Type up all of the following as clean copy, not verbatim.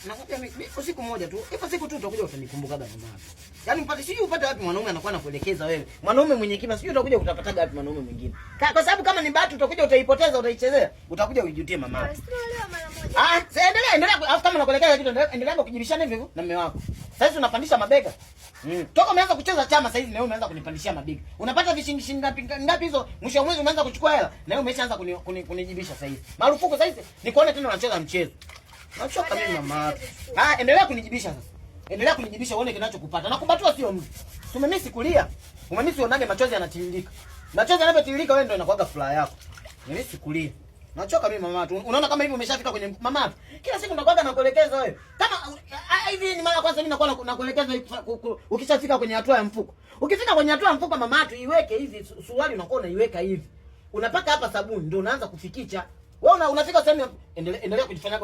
Nakwambia mimi siku moja tu. Ipo siku tu utakuja utanikumbuka mama. Yaani upate wapi mwanaume anakuwa anakuelekeza wewe. Mwanaume mwenye kima sijui utakuja utapataga wapi mwanaume mwingine. Kwa sababu kama ni bahati utakuja utaipoteza utaichezea. Utakuja uijutie mama. Endelea kama unakuelekeza kitu endelea kujibishana hivyo na mume wako. Sasa hivi unapandisha mabega. Toka umeanza kucheza chama sasa hivi na wewe umeanza kunipandishia mabega. Unapata vishingi ngapi hizo? Mwisho wa mwezi umeanza kuchukua hela na wewe umeshaanza kunijibisha sasa hivi. Marufuku sasa hivi nikuone tena unacheza mchezo. Nachoka mimi mama. Endelea kunijibisha sasa. Endelea kunijibisha uone kinachokupata. Nakubatua sio mtu. Umemisi kulia. Umemisi uonage machozi yanatiririka. Machozi yanavyotiririka wewe ndio inakuaga furaha yako. Umemisi kulia. Nachoka mimi mama tu. Unaona kama hivi umeshafika kwenye mama tu. Kila siku nakuaga nakuelekeza wewe. Kama hivi ni mara kwanza mimi nakuwa nakuelekeza ukishafika kwenye hatua ya mfuko. Ukifika kwenye hatua ya mfuko mama tu iweke hivi suruali unakuwa unaiweka hivi. Unapaka hapa sabuni ndio unaanza kufikicha. Wewe unafika sehemu endelea kujifanya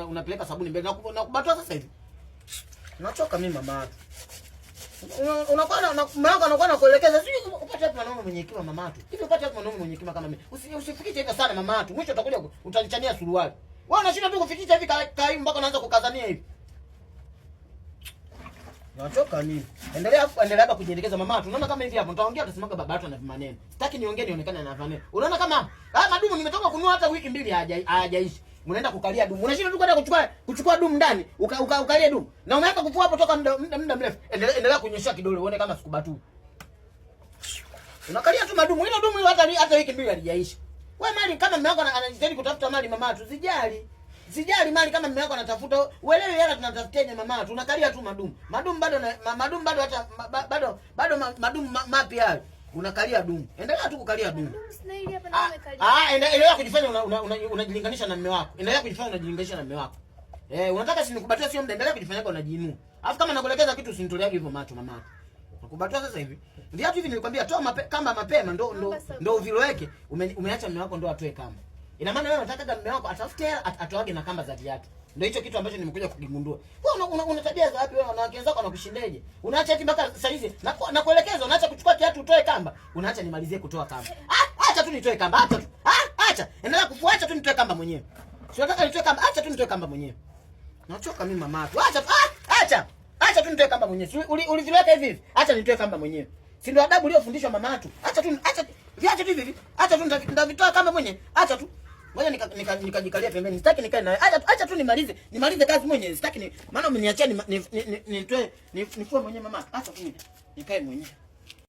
unapeleka sabuni mbele na kubatua sasa hivi. Nachoka mimi mama tu. Unakuwa mama anakuwa anakuelekeza sio upate hapo mwanaume mwenye hekima mama tu. Hivi upate hapo mwanaume mwenye hekima kama mimi. Usifikiche hivyo sana mama tu. Mwisho utakuja utanichania suruali. Wewe unashinda tu kufikicha hivi kaimu mpaka unaanza kukazania hivi. Nachoka nini? Endelea kujielekeza mama tu. Unaona kama hivi hapo nitaongea utasemaga baba yako ana maneno. Sitaki niongee nionekane na maneno. Unaona kama madumu nimetoka kununua hata wiki mbili hajaishi. Unaenda kukalia dumu. Unashinda tu kwenda kuchukua dumu ndani, ukalie dumu. Na umeanza kufua hapo toka muda mrefu. Endelea kunyosha kidole uone kama sikubatu. Unakalia tu madumu. Hilo dumu hata wiki mbili halijaisha. Wewe mali kama mume wako anajitahidi kutafuta mali mama tu, sijali. Sijali mali kama mume wako anatafuta, uelewe hela tunatafutiaje mama tu. Unakalia tu madumu. Madumu bado hata bado madumu mapi hayo. Unakalia dumu. Endelea tu kukalia dumu. Endelea kujifanya unajilinganisha na mume wako. Endelea kujifanya unajilinganisha na mume wako. Unataka si nikubatua sio muda, endelea kujifanya kama unajiinua. Alafu kama nakuelekeza kitu usinitoleage hivyo macho mama. Nakubatua sasa hivi. Viatu hivi nilikwambia toa kama mapema ndo uviloweke. Umeacha mume wako ndo atoe kamba. Ina maana wewe unataka mume wako atafute atoage na kamba za viatu. Ndio hicho kitu ambacho nimekuja kugundua. Wewe una tabia za wapi wewe na wake zako wanakushindeje? Unaacha eti mpaka sasa hivi na kuelekeza unaacha kuchukua kiatu utoe kamba. Unaacha nimalizie kutoa kamba. Acha tu nitoe kamba, acha tu. Acha. Endelea kufua, acha tu nitoe kamba mwenyewe. Si unataka nitoe kamba, acha tu nitoe kamba mwenyewe. Nachoka mimi mama tu. Acha. Acha tu nitoe kamba mwenyewe. Uliziweka hivi. Acha nitoe kamba mwenyewe. Si ndio adabu uliyofundishwa mama tu. Acha viache tu hivi. Acha tu ndavitoa kamba mwenyewe. Acha tu. Ngoja nikajikalia pembeni. Sitaki nikae naye. Acha tu nimalize kazi mwenyewe. Sitaki maana umeniachia nitoe nifue mwenyewe mama. Acha tu nikae mwenyewe.